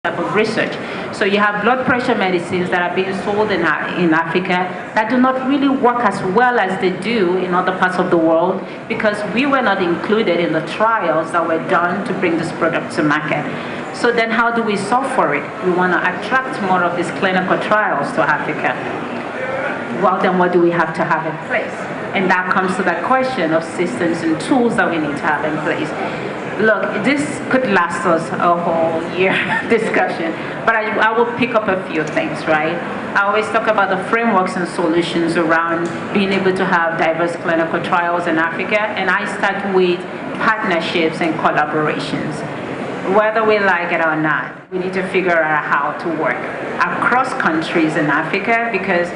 type of research. So you have blood pressure medicines that are being sold in Africa that do not really work as well as they do in other parts of the world because we were not included in the trials that were done to bring this product to market. So then how do we solve for it? We want to attract more of these clinical trials to Africa. Well, then what do we have to have in place? And that comes to that question of systems and tools that we need to have in place. Look, this could last us a whole year discussion, but I will pick up a few things, right? I always talk about the frameworks and solutions around being able to have diverse clinical trials in Africa, and I start with partnerships and collaborations. Whether we like it or not, we need to figure out how to work across countries in Africa because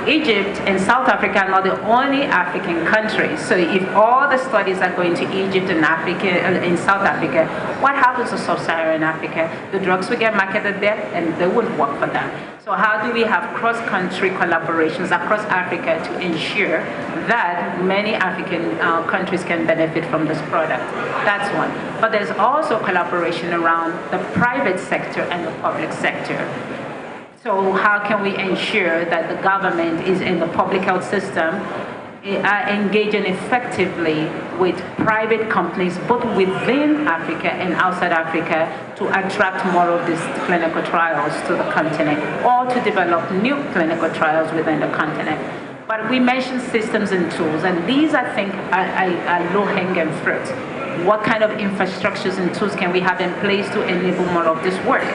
Egypt and South Africa are not the only African countries. So if all the studies are going to Egypt and Africa, in South Africa, what happens to sub-Saharan Africa? The drugs will get marketed there and they won't work for them. So how do we have cross-country collaborations across Africa to ensure that many African countries can benefit from this product? That's one. But there's also collaboration around the private sector and the public sector. So how can we ensure that the government is in the public health system engaging effectively with private companies both within Africa and outside Africa to attract more of these clinical trials to the continent or to develop new clinical trials within the continent. But we mentioned systems and tools, and these I think are low-hanging fruit. What kind of infrastructures and tools can we have in place to enable more of this work?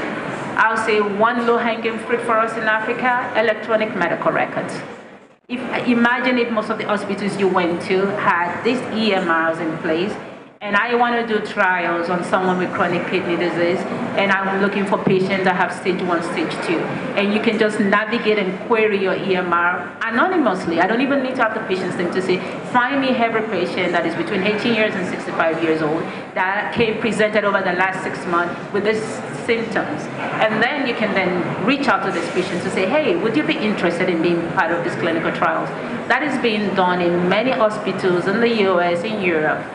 I'll say one low-hanging fruit for us in Africa, electronic medical records. Imagine if most of the hospitals you went to had these EMRs in place, and I want to do trials on someone with chronic kidney disease, and I'm looking for patients that have stage 1, stage 2. And you can just navigate and query your EMR anonymously. I don't even need to have the patient's name to say, find me every patient that is between 18 years and 65 years old that came presented over the last 6 months with these symptoms. And then you can then reach out to this patient to say, hey, would you be interested in being part of these clinical trials? That is being done in many hospitals in the US, in Europe.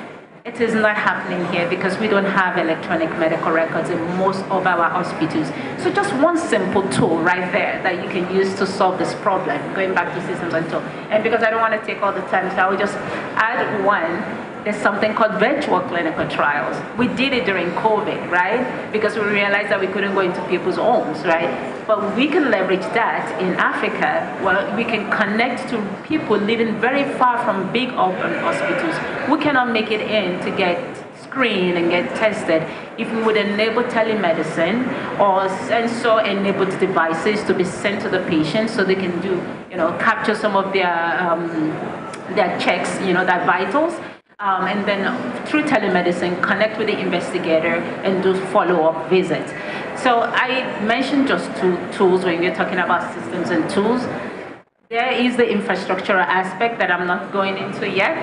It is not happening here because we don't have electronic medical records in most of our hospitals. So just one simple tool right there that you can use to solve this problem, going back to systems and tools. And because I don't want to take all the time, so I will just add one. There's something called virtual clinical trials. We did it during COVID, right? Because we realized that we couldn't go into people's homes, right? But we can leverage that in Africa. Well, we can connect to people living very far from big urban hospitals who cannot make it in to get screened and get tested. If we would enable telemedicine or sensor-enabled devices to be sent to the patient so they can do, capture some of their checks, their vitals. And then through telemedicine, connect with the investigator and do follow-up visits. So I mentioned just two tools when we're talking about systems and tools. There is the infrastructural aspect that I'm not going into yet,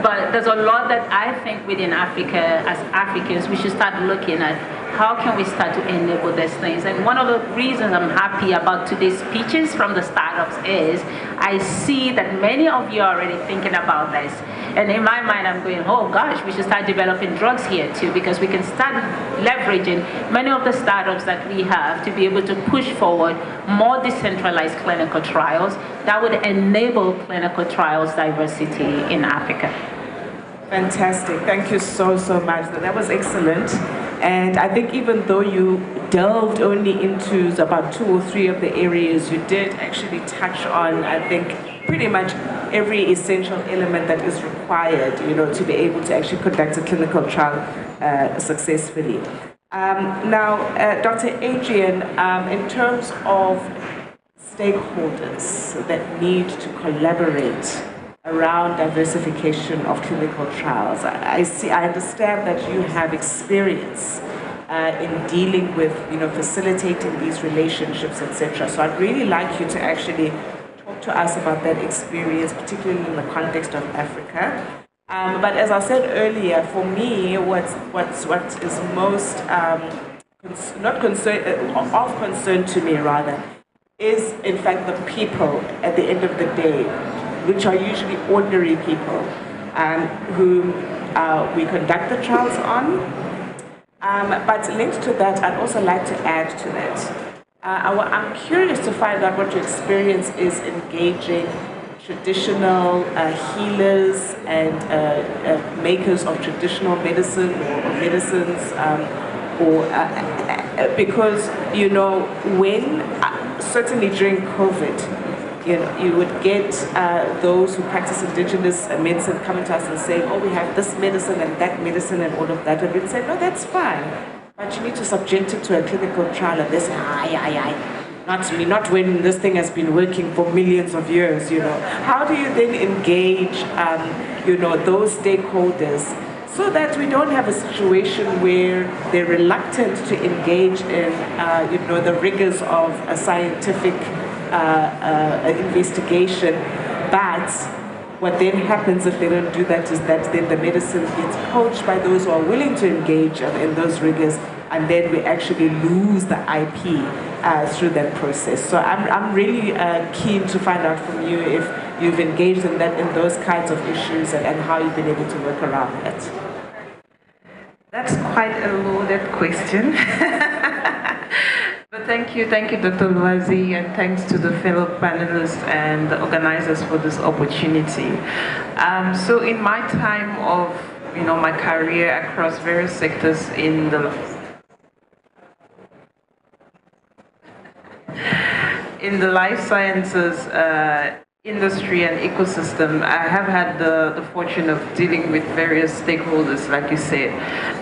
but there's a lot that I think within Africa, as Africans, we should start looking at how can we start to enable these things. And one of the reasons I'm happy about today's speeches from the startups is I see that many of you are already thinking about this. And in my mind, I'm going, oh gosh, we should start developing drugs here too, because we can start leveraging many of the startups that we have to be able to push forward more decentralized clinical trials that would enable clinical trials diversity in Africa. Fantastic. Thank you so much. That was excellent. And I think even though you delved only into about 2 or 3 of the areas, you did actually touch on, I think, pretty much every essential element that is required, to be able to actually conduct a clinical trial successfully. Now, Dr. Adrian, in terms of stakeholders that need to collaborate around diversification of clinical trials, I understand that you have experience in dealing with, facilitating these relationships, etc. So I'd really like you to actually talk to us about that experience, particularly in the context of Africa. But as I said earlier, for me, what is most of concern to me rather is in fact the people at the end of the day, which are usually ordinary people whom we conduct the trials on, But linked to that, I'd also like to add to that. I'm curious to find out what your experience is engaging traditional healers and makers of traditional medicine or medicines, because you know when certainly during COVID, you know, you would get those who practice indigenous medicine coming to us and saying, oh, we have this medicine and that medicine and all of that. And we'd say, no, that's fine. But you need to subject it to a clinical trial. And they say, not me, not when this thing has been working for millions of years, you know. How do you then engage, you know, those stakeholders so that we don't have a situation where they're reluctant to engage in, you know, the rigors of a scientific investigation, but what then happens if they don't do that is that then the medicine gets poached by those who are willing to engage in those rigors, and then we actually lose the IP through that process. So I'm really keen to find out from you if you've engaged in those kinds of issues and how you've been able to work around that. That's quite a loaded question. But thank you, Dr. Luazi, and thanks to the fellow panelists and the organizers for this opportunity. So in my time of, you know, my career across various sectors in the life sciences industry and ecosystem, I have had the fortune of dealing with various stakeholders, like you said.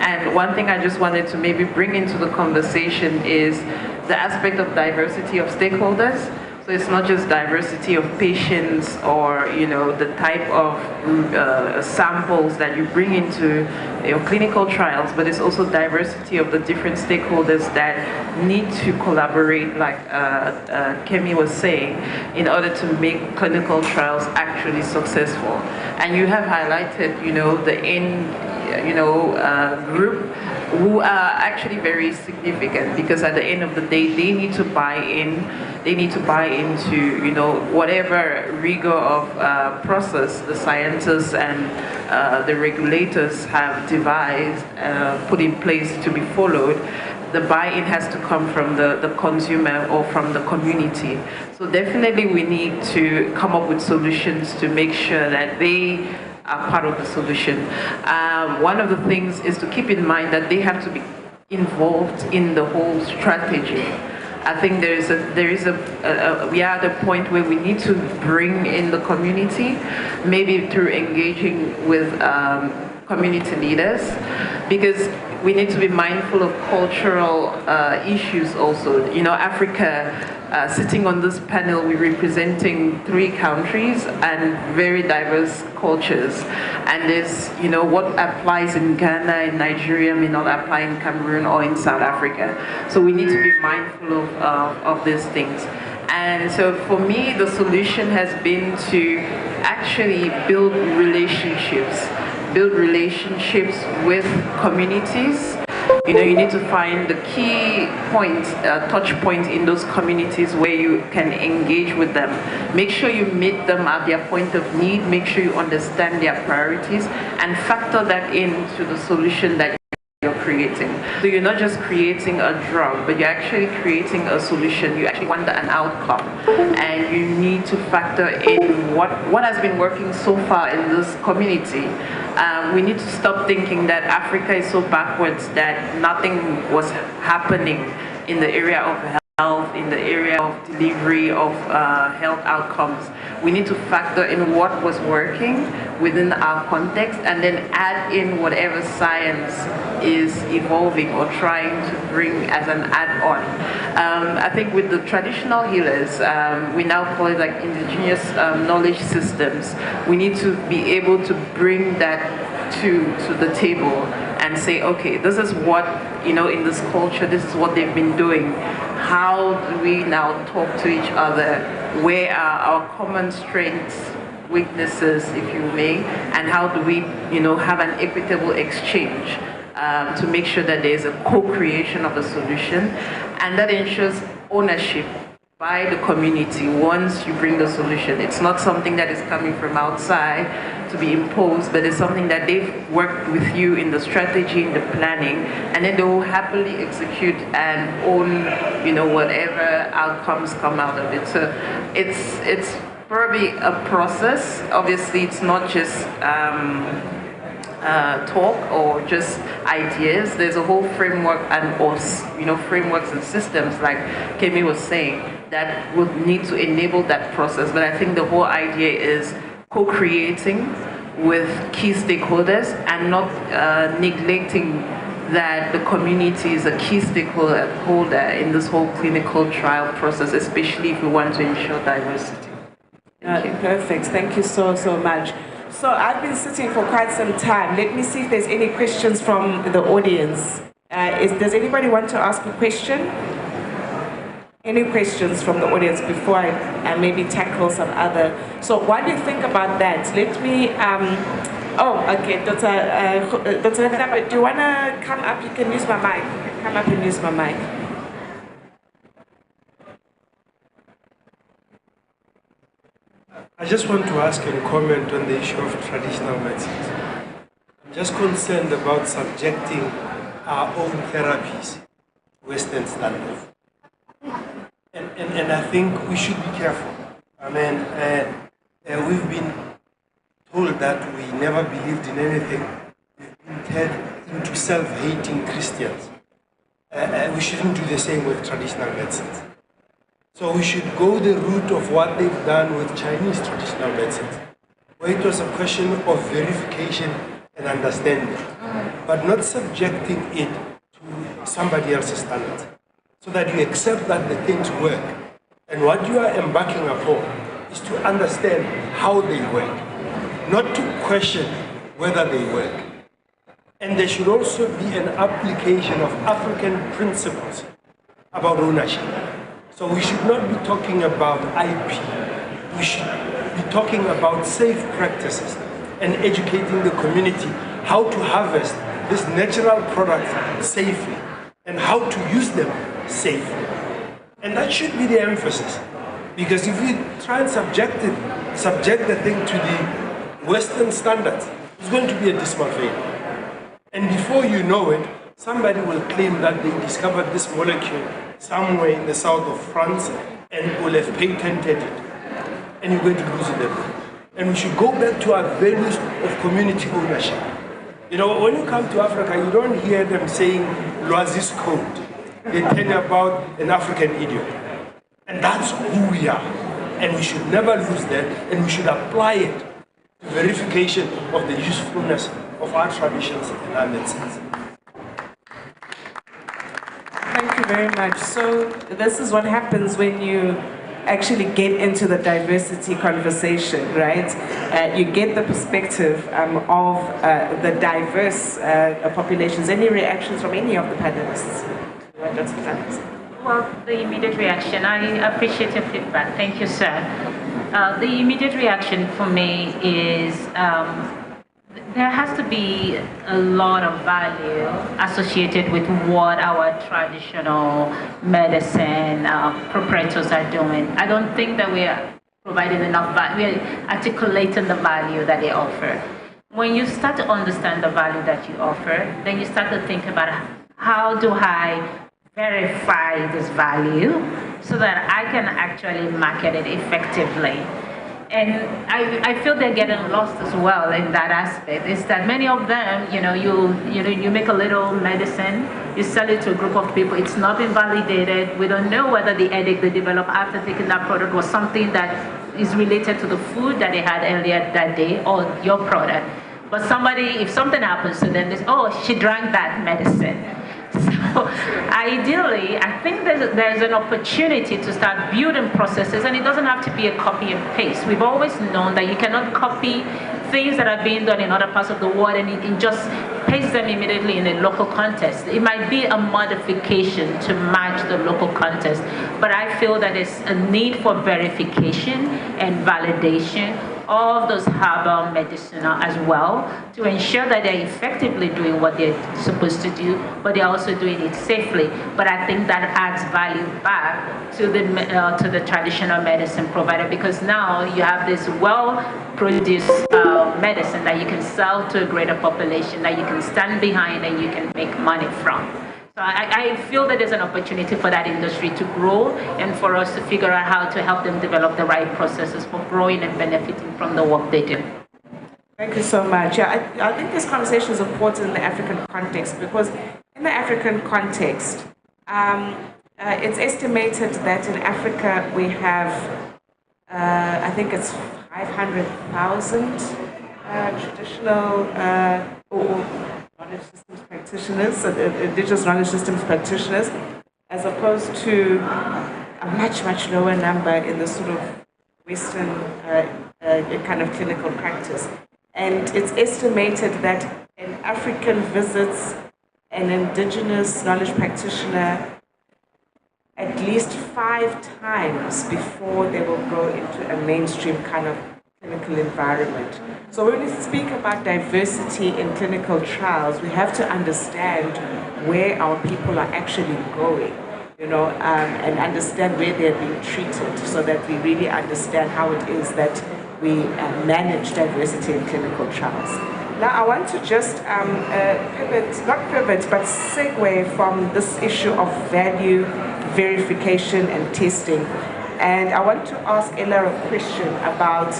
And one thing I just wanted to maybe bring into the conversation is the aspect of diversity of stakeholders. So it's not just diversity of patients or, you know, the type of samples that you bring into your clinical trials, but it's also diversity of the different stakeholders that need to collaborate, like Kemi was saying, in order to make clinical trials actually successful. And you have highlighted, you know, the group who are actually very significant, because at the end of the day, they need to buy in. They need to buy into, you know, whatever rigor of process the scientists and the regulators have devised, put in place to be followed. The buy-in has to come from the consumer or from the community. So definitely we need to come up with solutions to make sure that they are part of the solution. One of the things is to keep in mind that they have to be involved in the whole strategy. I think we are at a point where we need to bring in the community, maybe through engaging with community leaders, because we need to be mindful of cultural issues also. You know, Africa, sitting on this panel, we're representing 3 countries and very diverse cultures. And there's, you know, what applies in Ghana, in Nigeria may not apply in Cameroon or in South Africa. So we need to be mindful of these things. And so for me, the solution has been to actually build relationships with communities. You know, you need to find the key points, touch points in those communities where you can engage with them. Make sure you meet them at their point of need, make sure you understand their priorities, and factor that into the solution that you're creating. So you're not just creating a drug, but you're actually creating a solution. You actually want an outcome, and you need to factor in what has been working so far in this community. We need to stop thinking that Africa is so backwards that nothing was happening in the area of health, in the area of delivery of health outcomes. We need to factor in what was working within our context and then add in whatever science is evolving or trying to bring as an add-on. I think with the traditional healers, we now call it like indigenous knowledge systems. We need to be able to bring that to the table and say, okay, this is what, you know, in this culture, this is what they've been doing. How do we now talk to each other? Where are our common strengths, weaknesses, if you may, and how do we, you know, have an equitable exchange to make sure that there is a co-creation of a solution, and that ensures ownership by the community once you bring the solution. It's not something that is coming from outside to be imposed, but it's something that they've worked with you in the strategy, in the planning, and then they will happily execute and own, whatever outcomes come out of it. So it's probably a process. Obviously, it's not just talk or just ideas. There's a whole framework and frameworks and systems, like Kemi was saying, that would need to enable that process. But I think the whole idea is co-creating with key stakeholders and not neglecting that the community is a key stakeholder in this whole clinical trial process, especially if we want to ensure diversity. Perfect. Thank you so much. So I've been sitting for quite some time. Let me see if there's any questions from the audience. Does anybody want to ask a question? Any questions from the audience before I maybe tackle some other? So while you think about that, let me, okay, Dr. Hlapa, do you want to come up? You can use my mic. Come up and use my mic. I just want to ask and comment on the issue of traditional medicines. I'm just concerned about subjecting our own therapies to Western standards. And I think we should be careful. I mean, we've been told that we never believed in anything. We've been turned into self-hating Christians. We shouldn't do the same with traditional medicines. So we should go the route of what they've done with Chinese traditional medicines, where it was a question of verification and understanding, but not subjecting it to somebody else's standards, so that you accept that the things work. And what you are embarking upon is to understand how they work, not to question whether they work. And there should also be an application of African principles about ownership. So we should not be talking about IP. We should be talking about safe practices and educating the community how to harvest these natural products safely and how to use them safely. And that should be the emphasis. Because if we try and subject the thing to the Western standards, it's going to be a dismal failure. And before you know it, somebody will claim that they discovered this molecule somewhere in the south of France and will have patented it. And you're going to lose it then. And we should go back to our values of community ownership. When you come to Africa, you don't hear them saying Loisis Code. They tell you about an African idiom. And that's who we are. And we should never lose that, and we should apply it to verification of the usefulness of our traditions and our medicines. Thank you very much. So this is what happens when you actually get into the diversity conversation, right? You get the perspective of the diverse populations. Any reactions from any of the panelists? Well, the immediate reaction, I appreciate your feedback. Thank you, sir. The immediate reaction for me is there has to be a lot of value associated with what our traditional medicine proprietors are doing. I don't think that we are providing enough value, we are articulating the value that they offer. When you start to understand the value that you offer, then you start to think about how do I verify this value so that I can actually market it effectively. And I feel they're getting lost as well in that aspect. Is that many of them, you make a little medicine, you sell it to a group of people, it's not been validated, we don't know whether the edict they developed after taking that product was something that is related to the food that they had earlier that day or your product. But somebody, if something happens to them, they say, oh, she drank that medicine. So ideally, I think there's an opportunity to start building processes, and it doesn't have to be a copy and paste. We've always known that you cannot copy things that are being done in other parts of the world and just paste them immediately in a local context. It might be a modification to match the local context, but I feel that there's a need for verification and validation all those herbal medicine as well to ensure that they're effectively doing what they're supposed to do, but they're also doing it safely. But I think that adds value back to the traditional medicine provider, because now you have this well-produced medicine that you can sell to a greater population, that you can stand behind and you can make money from. So I feel that there's an opportunity for that industry to grow and for us to figure out how to help them develop the right processes for growing and benefiting from the work they do. Thank you so much. Yeah, I think this conversation is important in the African context, because in the African context, it's estimated that in Africa we have, I think it's 500,000 traditional or knowledge systems practitioners, indigenous knowledge systems practitioners, as opposed to a much, much lower number in the sort of Western kind of clinical practice. And it's estimated that an African visits an indigenous knowledge practitioner at least 5 times before they will go into a mainstream kind of clinical environment. So when we speak about diversity in clinical trials, we have to understand where our people are actually going, and understand where they're being treated, so that we really understand how it is that we manage diversity in clinical trials. Now I want to just but segue from this issue of value verification and testing. And I want to ask Ella a question about,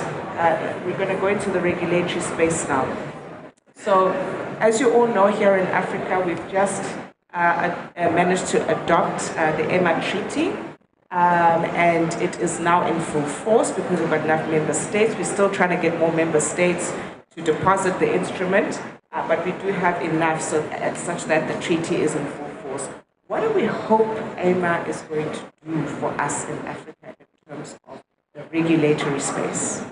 we're going to go into the regulatory space now. So, as you all know, here in Africa, we've just managed to adopt the EMA Treaty, and it is now in full force because we've got enough member states. We're still trying to get more member states to deposit the instrument, but we do have enough such that the treaty is in full force. What do we hope EMA is going to do for us in Africa in terms of the regulatory space?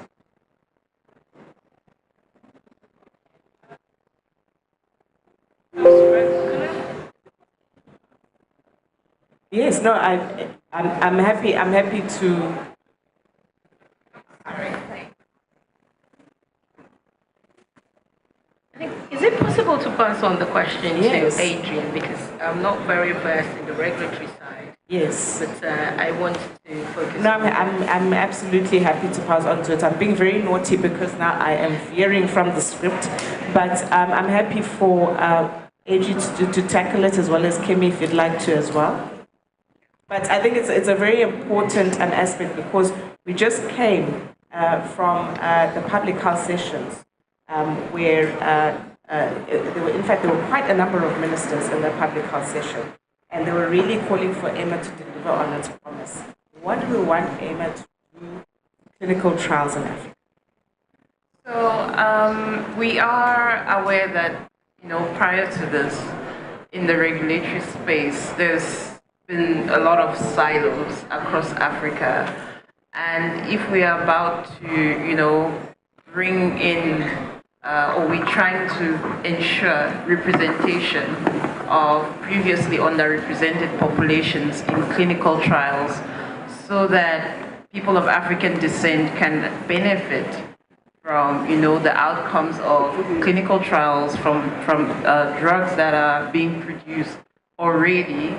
Yes, no, I'm happy to. Is it possible to pass on the question Yes. to Adrian, because I'm not very versed in the regulatory side. Yes. But I want to focus. No, I'm absolutely happy to pass on to it. I'm being very naughty because now I am veering from the script, but I'm happy for Adrian to tackle it, as well as Kemi, if you'd like to as well. But I think it's a very important aspect, because we just came from the public health sessions where there were quite a number of ministers in the public health session, and they were really calling for EMA to deliver on its promise. What do we want EMA to do clinical trials in Africa? So we are aware that, prior to this, in the regulatory space, there's been a lot of silos across Africa. And if we are about to, bring in, or we're trying to ensure representation of previously underrepresented populations in clinical trials, so that people of African descent can benefit from, the outcomes of clinical trials from drugs that are being produced already,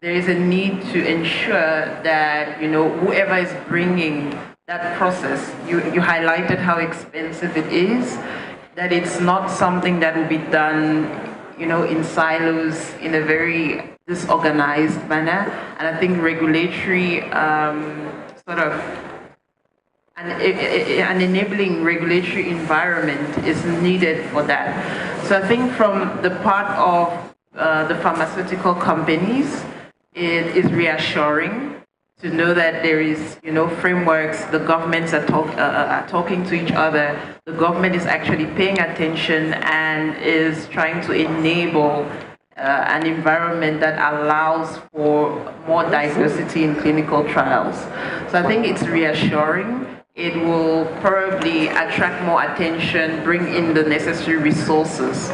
there is a need to ensure that, whoever is bringing that process, you highlighted how expensive it is, that it's not something that will be done, in silos, in a very disorganized manner. And I think regulatory an enabling regulatory environment is needed for that. So I think from the part of the pharmaceutical companies, it is reassuring to know that there is, frameworks, the governments are talking to each other, the government is actually paying attention and is trying to enable an environment that allows for more diversity in clinical trials. So I think it's reassuring. It will probably attract more attention, bring in the necessary resources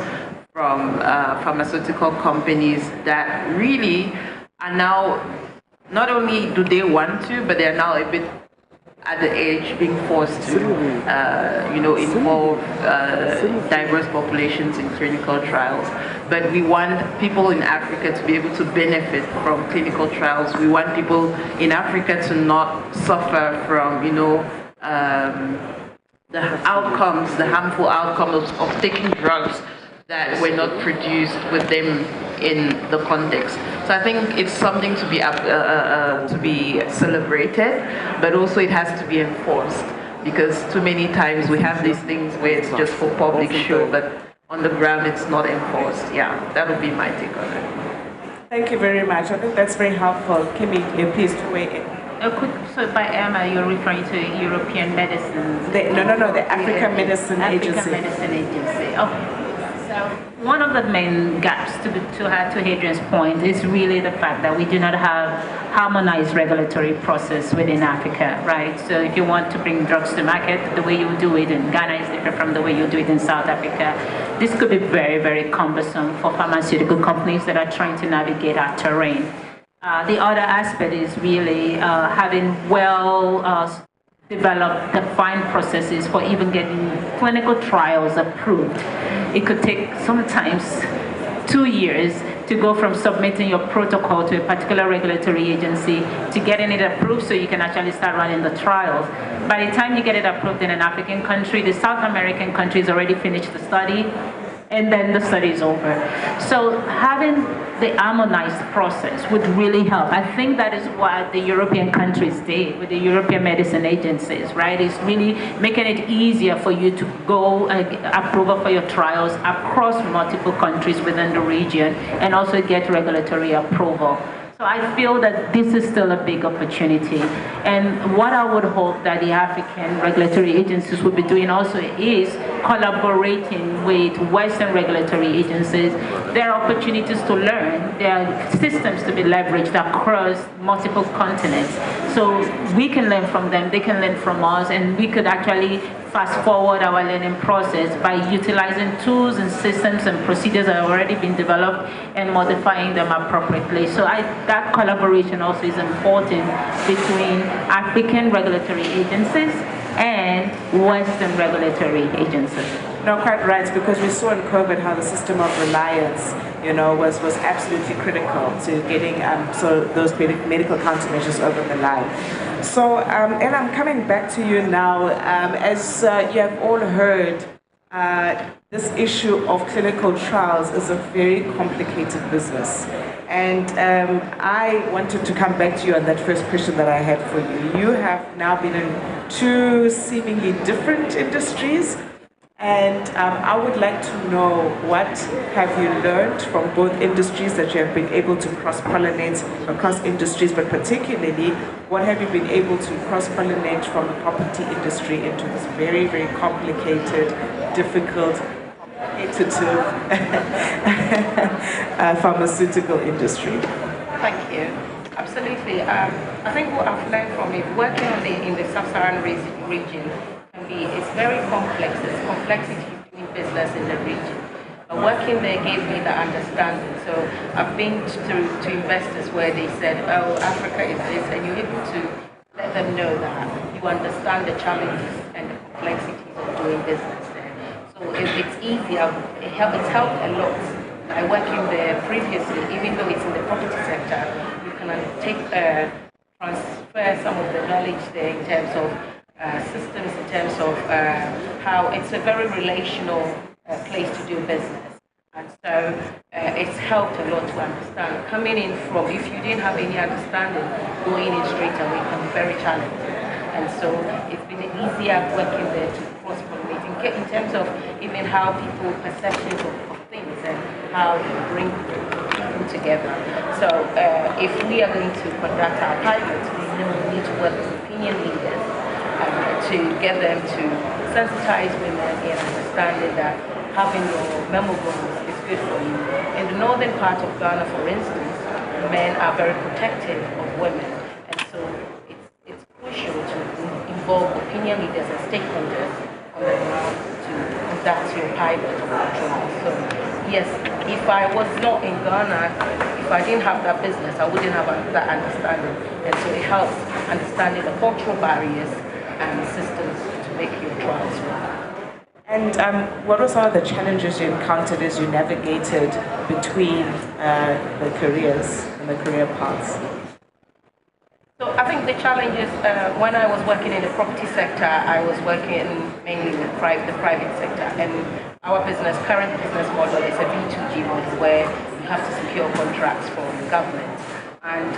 from pharmaceutical companies that really are now, not only do they want to, but they're now a bit at the edge, being forced to, involve diverse populations in clinical trials. But we want people in Africa to be able to benefit from clinical trials. We want people in Africa to not suffer from, the outcomes, the harmful outcomes of taking drugs that were not produced with them in the context. So I think it's something to be celebrated, but also it has to be enforced, because too many times we have these things where it's just for public show, but on the ground it's not enforced. Yeah, that would be my take on it. Thank you very much. I think that's very helpful. Kimmy, you're pleased to weigh in. So by EMA, you're referring to European Medicine? The African Medicine Agency. African Medicine Agency. Okay. So one of the main gaps, to Hadrian's point, is really the fact that we do not have harmonized regulatory process within Africa, right? So if you want to bring drugs to market, the way you do it in Ghana is different from the way you do it in South Africa. This could be very, very cumbersome for pharmaceutical companies that are trying to navigate our terrain. The other aspect is really having developed, defined processes for even getting clinical trials approved. It could take sometimes 2 years to go from submitting your protocol to a particular regulatory agency to getting it approved so you can actually start running the trials. By the time you get it approved in an African country, the South American country has already finished the study, and then the study is over. So having the harmonized process would really help. I think that is what the European countries did with the European medicine agencies, right? It's really making it easier for you to go approval for your trials across multiple countries within the region and also get regulatory approval. So I feel that this is still a big opportunity. And what I would hope that the African regulatory agencies will be doing also is collaborating with Western regulatory agencies. There are opportunities to learn. There are systems to be leveraged across multiple continents. So we can learn from them, they can learn from us, and we could actually fast forward our learning process by utilizing tools and systems and procedures that have already been developed and modifying them appropriately. So that collaboration also is important between African regulatory agencies and Western regulatory agencies. No, quite right, because we saw in COVID how the system of reliance, was absolutely critical to getting those medical countermeasures over the line. So, and I'm coming back to you now. As you have all heard, this issue of clinical trials is a very complicated business. And I wanted to come back to you on that first question that I had for you. You have now been in two seemingly different industries. And I would like to know, what have you learned from both industries that you have been able to cross-pollinate across industries, but particularly, what have you been able to cross-pollinate from the property industry into this very, very complicated, difficult, competitive pharmaceutical industry? Thank you. Absolutely. I think what I've learned from it, working in the sub-Saharan region, it's very complex. There's complexity doing business in the region. But working there gave me the understanding. So I've been to investors where they said, oh, Africa is this, and you're able to let them know that you understand the challenges and the complexities of doing business there. So it's easier. It's helped a lot. I working there previously, even though it's in the property sector, you can transfer some of the knowledge there in terms of systems, in terms of how it's a very relational place to do business. And so it's helped a lot to understand. Coming in from, if you didn't have any understanding, going in straight away can be very challenging. And so it's been easier working there to cross-pollinate in terms of even how people perceptions of things and how you bring people together. So if we are going to conduct our pilots, we know we need to work with opinion leaders to get them to sensitize women in understanding that having your mammograms is good for you. In the northern part of Ghana, for instance, men are very protective of women, and so it's crucial to involve opinion leaders and stakeholders on the ground to conduct your pilot trial. So yes, if I was not in Ghana, if I didn't have that business, I wouldn't have that understanding, and so it helps understanding the cultural barriers systems to make your trials work. And what were some of the challenges you encountered as you navigated between the careers and the career paths? So I think the challenge is when I was working in the property sector, I was working mainly with the private sector, and our current business model is a B2G model where you have to secure contracts from the government. And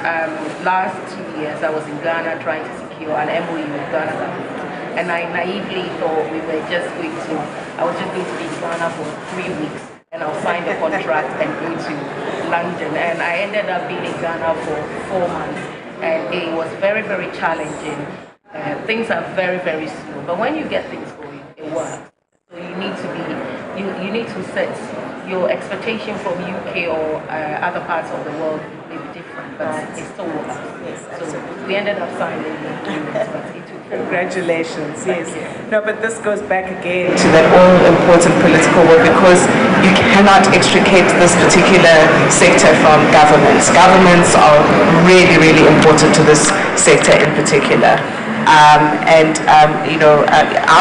last 2 years, I was in Ghana trying to secure an MOU with Ghana government. And I naively thought I was just going to be in Ghana for 3 weeks, and I'll sign the contract and go to London. And I ended up being in Ghana for 4 months, and it was very, very challenging. Things are very, very slow, but when you get things going, it works. So you need to set your expectation from UK or other parts of the world may be different, but it still works. Yes, so we ended up signing the agreement, but it took. Congratulations, yes. No, but this goes back again to that all-important political work, because you cannot extricate this particular sector from governments. Governments are really, really important to this sector in particular. Our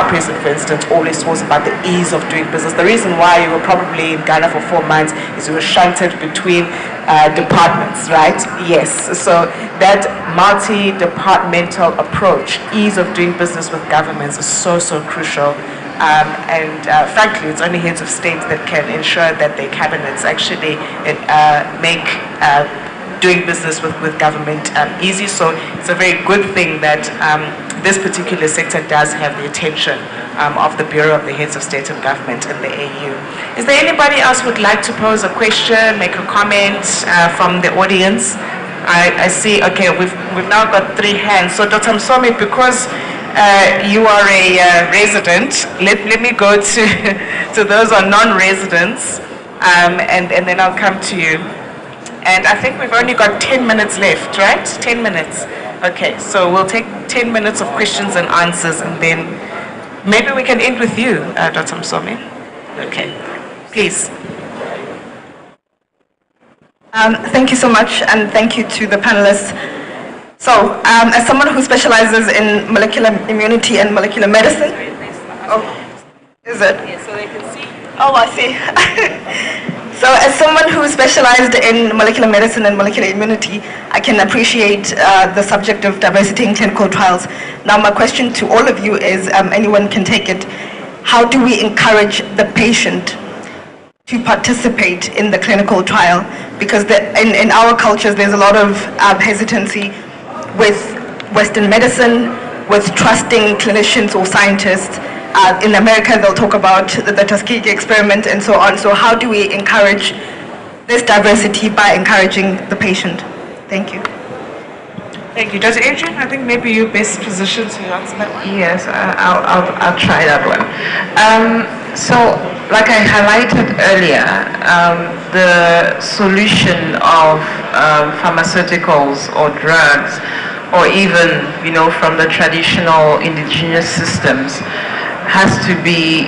president, for instance, always talks about the ease of doing business. The reason why you were probably in Ghana for 4 months is you were shunted between departments, right? Yes. So that multi-departmental approach, ease of doing business with governments, is so, so crucial. Frankly, it's only heads of state that can ensure that their cabinets actually make doing business with government easy. So it's a very good thing that this particular sector does have the attention of the Bureau of the Heads of State and Government in the AU. Is there anybody else who would like to pose a question, make a comment from the audience? I see, okay, we've now got 3 hands. So Dr. Msomi, because you are a resident, let me go to those who are non-residents, and then I'll come to you. And I think we've only got 10 minutes left, right? 10 minutes. Okay, so we'll take 10 minutes of questions and answers, and then maybe we can end with you, Dr. Msomi. Okay, please. Thank you so much, and thank you to the panelists. So, as someone who specializes in molecular immunity and molecular medicine, is it? Yeah, so they can see. Oh, I see. So as someone who specialized in molecular medicine and molecular immunity, I can appreciate the subject of diversity in clinical trials. Now my question to all of you is, anyone can take it, how do we encourage the patient to participate in the clinical trial? Because in our cultures there's a lot of hesitancy with Western medicine, with trusting clinicians or scientists. In America, they'll talk about the Tuskegee experiment and so on. So how do we encourage this diversity by encouraging the patient? Thank you. Thank you. Dr. Adrian, I think maybe you're best positioned to answer that one. Yes, I'll try that one. So, like I highlighted earlier, the solution of pharmaceuticals or drugs, or even, from the traditional indigenous systems, has to be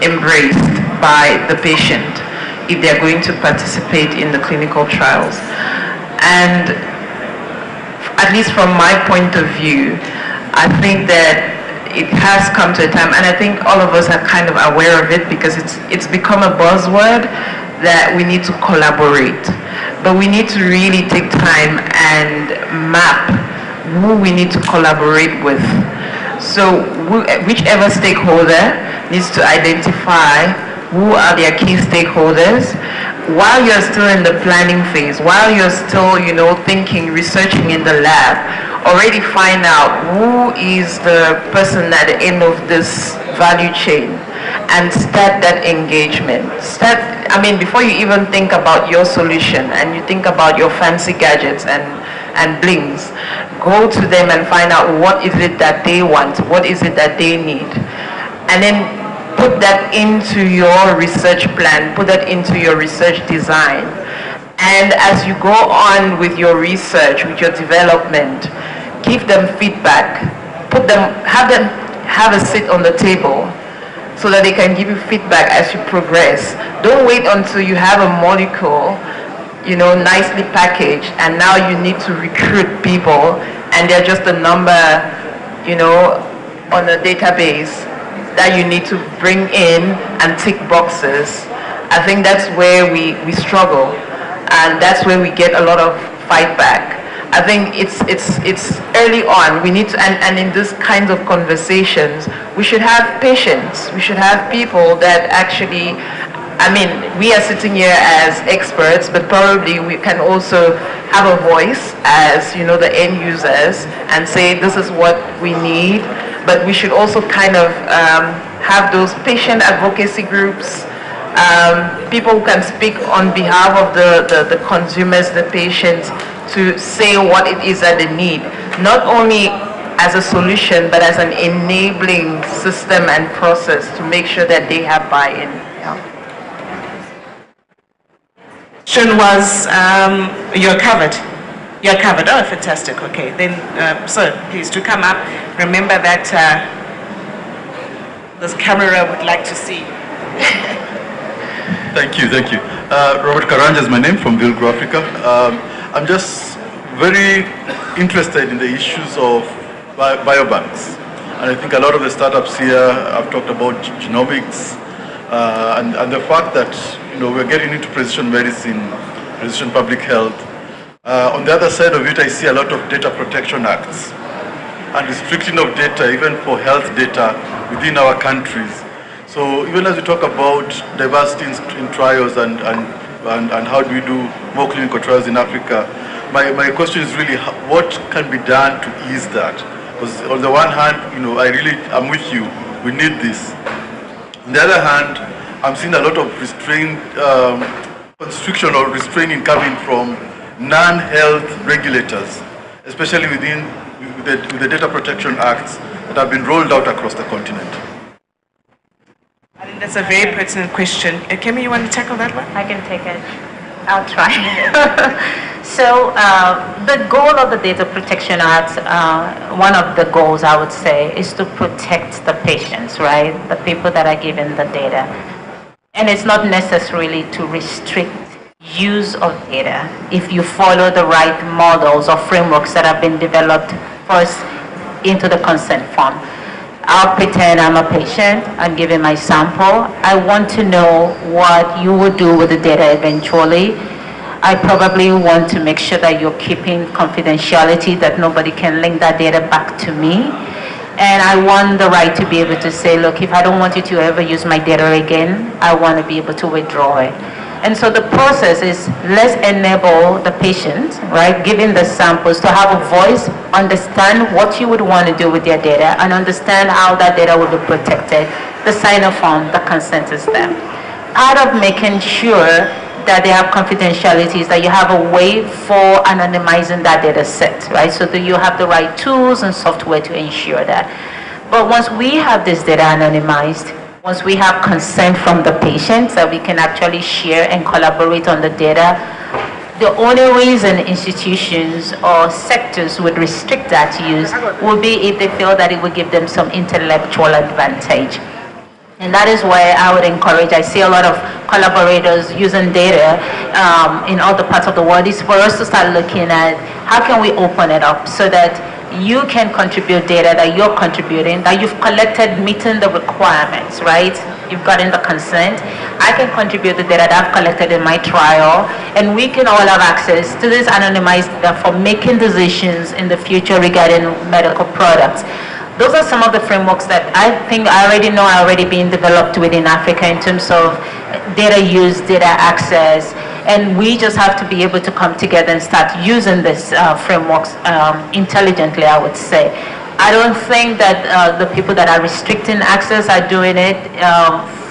embraced by the patient if they're going to participate in the clinical trials. And at least from my point of view, I think that it has come to a time, and I think all of us are kind of aware of it, because it's become a buzzword that we need to collaborate. But we need to really take time and map who we need to collaborate with. So whichever stakeholder needs to identify who are their key stakeholders while you're still in the planning phase, while you're still, thinking, researching in the lab. Already find out who is the person at the end of this value chain and start that engagement. Before you even think about your solution and you think about your fancy gadgets and blings, go to them and find out what is it that they want, what is it that they need, and then put that into your research plan, put that into your research design. And as you go on with your research, with your development, give them feedback, have them have a seat on the table so that they can give you feedback as you progress. Don't wait until you have a molecule nicely packaged, and now you need to recruit people, and they're just a number, you know, on a database that you need to bring in and tick boxes. I think that's where we struggle, and that's where we get a lot of fight back. I think it's early on. We need to, and in this kinds of conversations, we should have patience. We should have people that actually, I mean, we are sitting here as experts, but probably we can also have a voice as, you know, the end users and say this is what we need. But we should also kind of have those patient advocacy groups, people who can speak on behalf of the consumers, the patients, to say what it is that they need, not only as a solution, but as an enabling system and process to make sure that they have buy-in. Yeah. Was you're covered. You're covered. Oh, fantastic. Okay, then, sir, please do come up. Remember that this camera would like to see. Thank you, thank you. Robert Karanja is my name, from Vilgro, Africa. I'm just very interested in the issues of biobanks. And I think a lot of the startups here have talked about genomics and the fact that, you know, we're getting into precision medicine, precision public health. On the other side of it, I see a lot of data protection acts and restricting of data, even for health data within our countries. So even as we talk about diversity in trials and how do we do more clinical trials in Africa, my question is really what can be done to ease that? Because on the one hand, you know, I'm with you, we need this. On the other hand, I'm seeing a lot of constriction or restraining coming from non-health regulators, especially with the data protection acts that have been rolled out across the continent. I think that's a very pertinent question. Kemi, you want to tackle that one? I can take it. I'll try. So the goal of the Data Protection Act, one of the goals I would say, is to protect the patients, right? The people that are given the data. And it's not necessarily to restrict use of data if you follow the right models or frameworks that have been developed first into the consent form. I'll pretend I'm a patient, I'm giving my sample. I want to know what you would do with the data eventually. I probably want to make sure that you're keeping confidentiality, that nobody can link that data back to me. And I want the right to be able to say, look, if I don't want you to ever use my data again, I want to be able to withdraw it. And so the process is, let's enable the patient, right, given the samples, to have a voice, understand what you would want to do with their data, and understand how that data will be protected. The sign-up form, the consent is there. Part of making sure that they have confidentiality is that you have a way for anonymizing that data set, right, so that you have the right tools and software to ensure that. But once we have this data anonymized, once we have consent from the patients that we can actually share and collaborate on the data, the only reason institutions or sectors would restrict that use would be if they feel that it would give them some intellectual advantage. And that is why I would encourage, I see a lot of collaborators using data in other parts of the world, is for us to start looking at how can we open it up so that you can contribute data that you're contributing, that you've collected meeting the requirements, right? You've gotten the consent. I can contribute the data that I've collected in my trial, and we can all have access to this anonymized data for making decisions in the future regarding medical products. Those are some of the frameworks that I think I already know are already being developed within Africa in terms of data use, data access, and we just have to be able to come together and start using these frameworks intelligently, I would say. I don't think that the people that are restricting access are doing it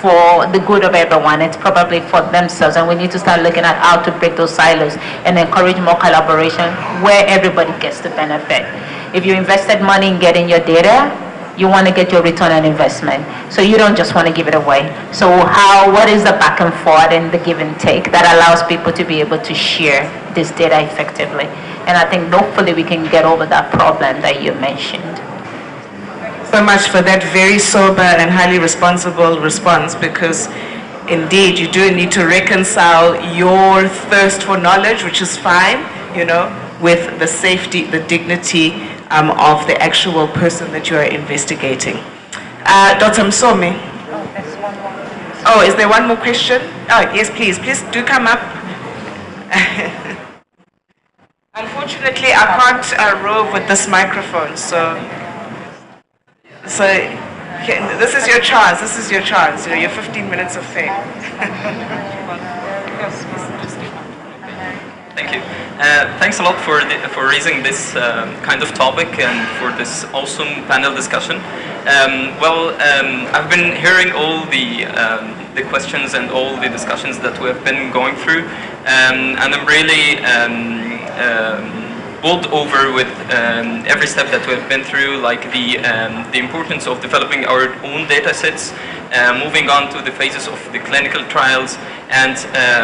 for the good of everyone. It's probably for themselves, and we need to start looking at how to break those silos and encourage more collaboration where everybody gets the benefit. If you invested money in getting your data, you want to get your return on investment. So you don't just want to give it away. So what is the back and forth and the give and take that allows people to be able to share this data effectively? And I think hopefully we can get over that problem that you mentioned. So much for that very sober and highly responsible response, because indeed you do need to reconcile your thirst for knowledge, which is fine, you know, with the safety, the dignity of the actual person that you are investigating. Dr. Msomi. Oh, is there one more question? Oh, yes, please. Please do come up. Unfortunately, I can't rove with this microphone, so this is your chance. This is your chance. You know, your 15 minutes of fame. Thank you. Thanks a lot for raising this kind of topic and for this awesome panel discussion. I've been hearing all the questions and all the discussions that we have been going through, and I'm really bowled over with every step that we've been through, like the importance of developing our own data sets, moving on to the phases of the clinical trials, and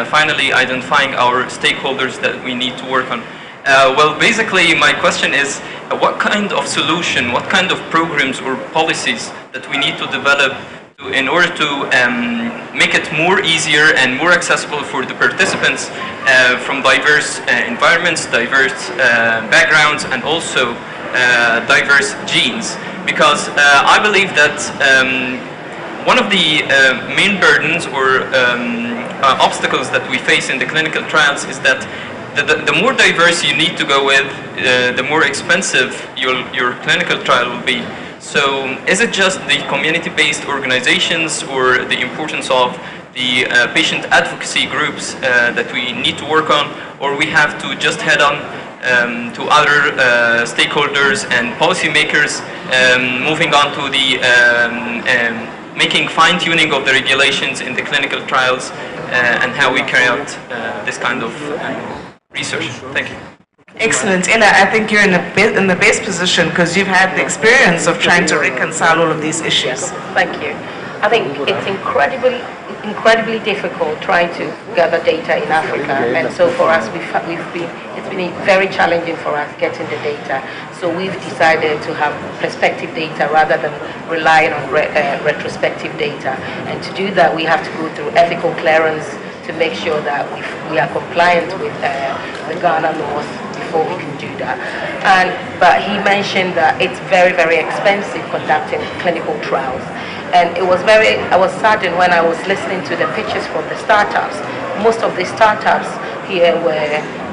finally identifying our stakeholders that we need to work on. Basically, my question is, what kind of solution, what kind of programs or policies that we need to develop in order to make it more easier and more accessible for the participants from diverse environments, diverse backgrounds, and also diverse genes. Because I believe that one of the main burdens or obstacles that we face in the clinical trials is that the more diverse you need to go with, the more expensive your clinical trial will be. So is it just the community-based organizations or the importance of the patient advocacy groups that we need to work on, or we have to just head on to other stakeholders and policymakers, moving on to the making fine-tuning of the regulations in the clinical trials and how we carry out this kind of research? Thank you. Excellent. Ella, I think you're in the best position because you've had the experience of trying to reconcile all of these issues. Thank you. I think it's incredibly difficult trying to gather data in Africa, and so for us, it's been very challenging for us getting the data. So we've decided to have prospective data rather than relying on retrospective data. And to do that, we have to go through ethical clearance to make sure that we are compliant with the Ghana laws before we can do that. But he mentioned that it's very, very expensive conducting clinical trials. And I was saddened when I was listening to the pitches from the startups. Most of the startups here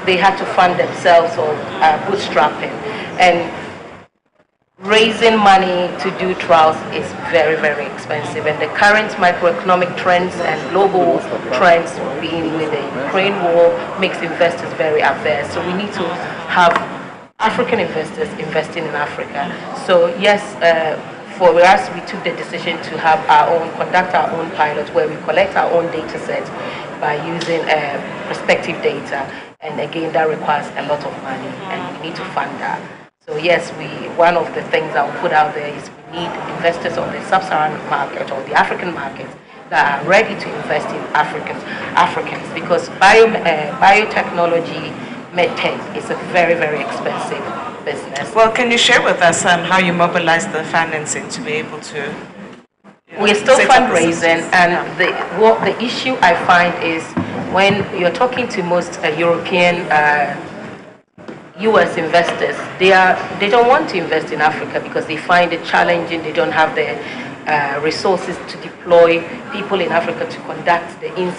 they had to fund themselves or bootstrapping. And raising money to do trials is very, very expensive. And the current macroeconomic trends and global trends, being with the Ukraine war, makes investors very adverse. So we need to have African investors investing in Africa. So yes, for us, we took the decision to have conduct our own pilot where we collect our own data sets by using prospective data. And again, that requires a lot of money, and we need to fund that. So yes, one of the things I will put out there is we need investors on the sub-Saharan market or the African market that are ready to invest in Africans, because biotechnology, medtech is a very, very expensive business. Well, can you share with us how you mobilize the financing to be able to? We're still fundraising, and the issue I find is when you're talking to most European, U.S. investors, they don't want to invest in Africa because they find it challenging. They don't have the resources to deploy people in Africa to conduct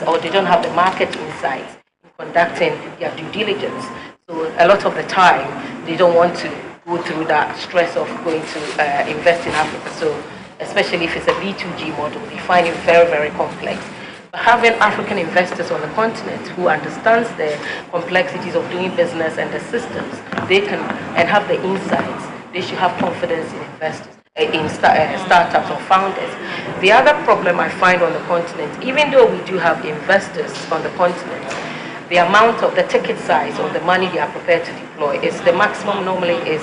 or they don't have the market insights in conducting their due diligence. So a lot of the time, they don't want to go through that stress of going to invest in Africa. So especially if it's a B2G model, they find it very, very complex. But having African investors on the continent who understands the complexities of doing business and the systems, and have the insights, they should have confidence in investors, in startups or founders. The other problem I find on the continent, even though we do have investors on the continent, the amount of the ticket size or the money they are prepared to deploy is the maximum normally is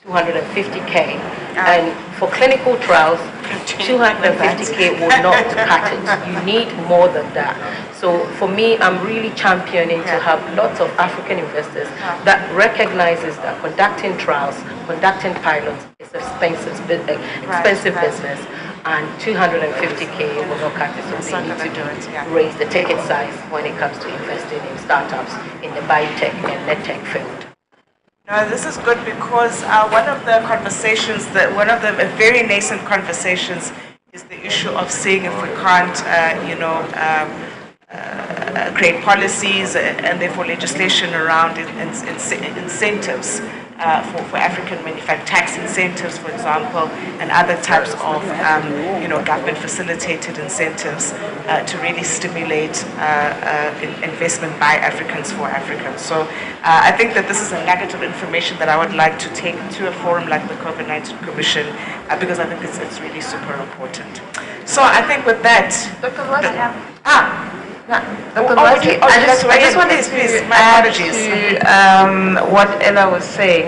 250K. And for clinical trials, 250K will not cut it. You need more than that. So for me, I'm really championing to have lots of African investors that recognizes that conducting trials, conducting pilots is expensive business, and 250K will not cut it. So they need to raise the ticket size when it comes to investing in startups in the biotech and medtech field. No, this is good because one of the conversations one of the very nascent conversations is the issue of seeing if we can't, create policies and therefore legislation around incentives for African tax incentives, for example, and other types of government facilitated incentives to really stimulate investment by Africans for Africans. So I think that this is a nugget of information that I would like to take to a forum like the COVID-19 Commission because I think it's really super important. So I think with that, Dr. Dr. I just wanted to add to what Ella was saying,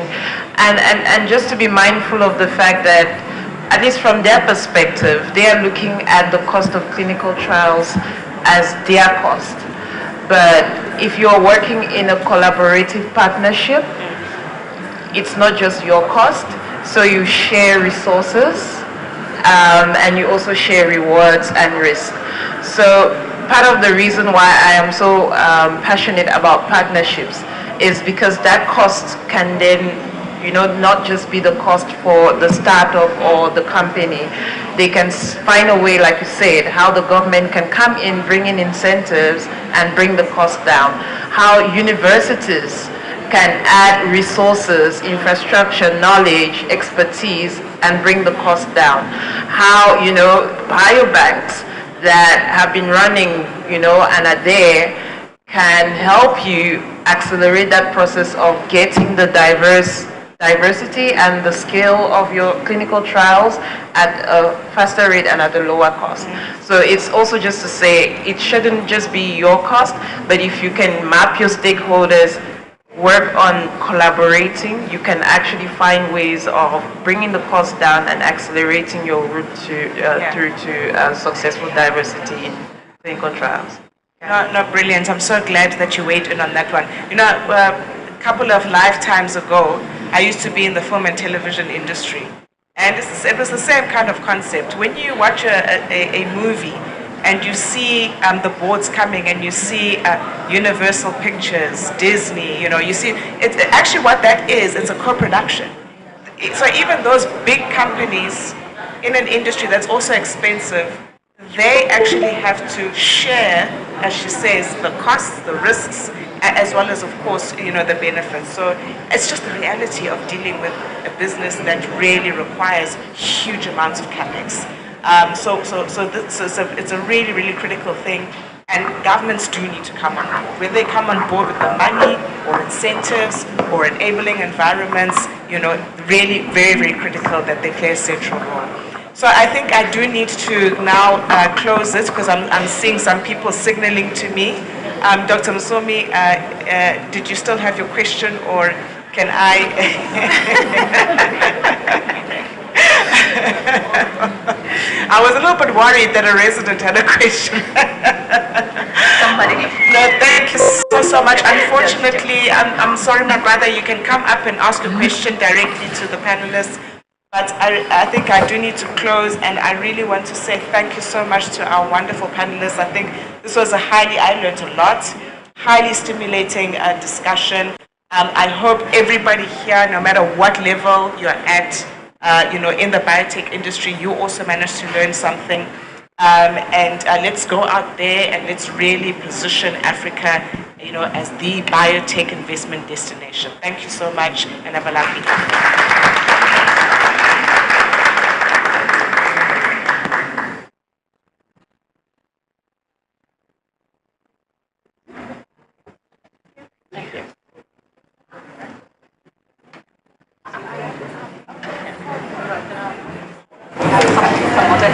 and just to be mindful of the fact that, at least from their perspective, they are looking at the cost of clinical trials as their cost. But if you're working in a collaborative partnership, it's not just your cost, so you share resources, and you also share rewards and risk. So part of the reason why I am so passionate about partnerships is because that cost can then, not just be the cost for the startup or the company. They can find a way, like you said, how the government can come in, bring in incentives and bring the cost down. How universities can add resources, infrastructure, knowledge, expertise, and bring the cost down. How, biobanks that have been running, and are there can help you accelerate that process of getting the diversity and the scale of your clinical trials at a faster rate and at a lower cost. So it's also just to say it shouldn't just be your cost, but if you can map your stakeholders, work on collaborating, you can actually find ways of bringing the cost down and accelerating your route through to successful diversity in clinical trials. No, brilliant. I'm so glad that you weighed in on that one. A couple of lifetimes ago, I used to be in the film and television industry. And it was the same kind of concept. When you watch a movie, and you see the boards coming, and you see Universal Pictures, Disney, you see, it's actually what that is, it's a co-production. So even those big companies in an industry that's also expensive, they actually have to share, as she says, the costs, the risks, as well as, of course, the benefits. So it's just the reality of dealing with a business that really requires huge amounts of capex. So it's a really, really critical thing, and governments do need to come on board. Whether they come on board with the money or incentives or enabling environments, really very, very critical that they play a central role. So I think I do need to now close this because I'm seeing some people signaling to me. Dr. Msomi, did you still have your question, or can I? I was a little bit worried that a resident had a question. Somebody. No, thank you so much. Unfortunately, I'm sorry, my brother, you can come up and ask a question directly to the panelists, but I think I do need to close, and I really want to say thank you so much to our wonderful panelists. I think this was I learned a lot, highly stimulating discussion. I hope everybody here, no matter what level you're at, in the biotech industry, you also managed to learn something. And let's go out there and let's really position Africa, as the biotech investment destination. Thank you so much, and have a lovely day. Some other